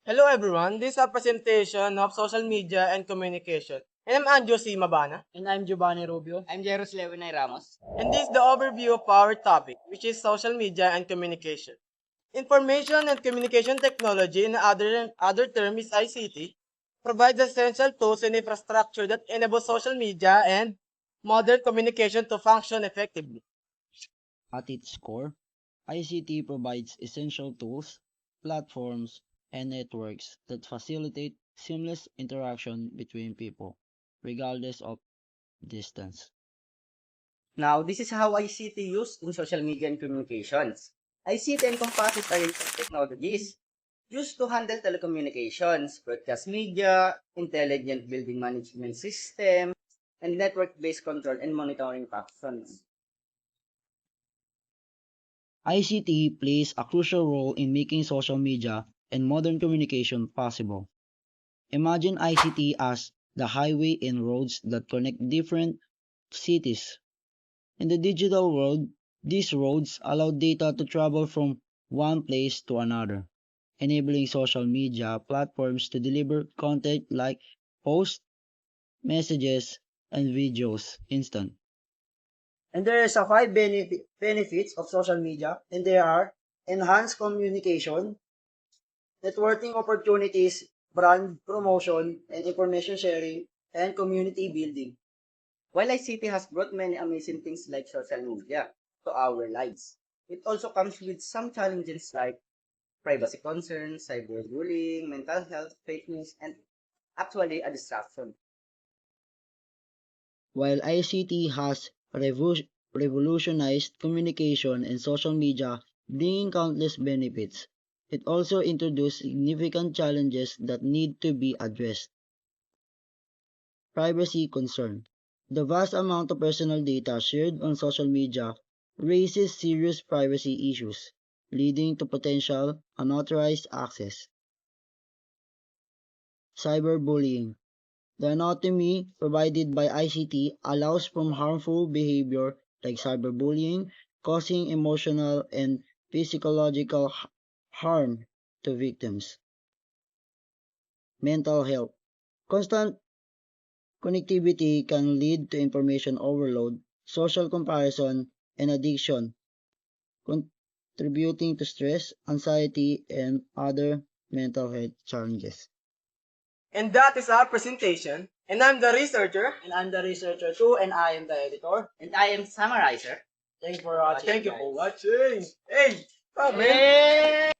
Hello everyone, this is a presentation of social media and communication. And I'm Anjo C. Mabana. And I'm Giovanni Rubio. I'm Jeros Leonay Ramos. And this is the overview of our topic, which is social media and communication. Information and communication technology, in other term is ICT, provides essential tools and infrastructure that enable social media and modern communication to function effectively. At its core, ICT provides essential tools, platforms, and networks that facilitate seamless interaction between people, regardless of distance. Now, this is how ICT used in social media and communications. ICT encompasses a range of technologies used to handle telecommunications, broadcast media, intelligent building management system, and network-based control and monitoring functions. ICT plays a crucial role in making social media and modern communication possible. Imagine ICT as the highway and roads that connect different cities. In the digital world, these roads allow data to travel from one place to another, enabling social media platforms to deliver content like posts, messages, and videos instant. And there is a benefits of social media, and there are enhanced communication, networking opportunities, brand promotion, and information sharing, and community building. While ICT has brought many amazing things like social media to our lives, it also comes with some challenges like privacy concerns, cyberbullying, mental health, fake news, and actually a distraction. While ICT has revolutionized communication and social media, bringing countless benefits, it also introduced significant challenges that need to be addressed. Privacy concern. The vast amount of personal data shared on social media raises serious privacy issues, leading to potential unauthorized access. Cyberbullying. The anatomy provided by ICT allows for harmful behavior like cyberbullying, causing emotional and physiological harm to victims. Mental health. Constant connectivity can lead to information overload, social comparison, and addiction, contributing to stress, anxiety, and other mental health challenges. And that is our presentation. And I'm the researcher. And I'm the researcher too, and I am the editor. And I am summarizer. Thank you for watching. Thank you for watching. Hey, come man. Hey!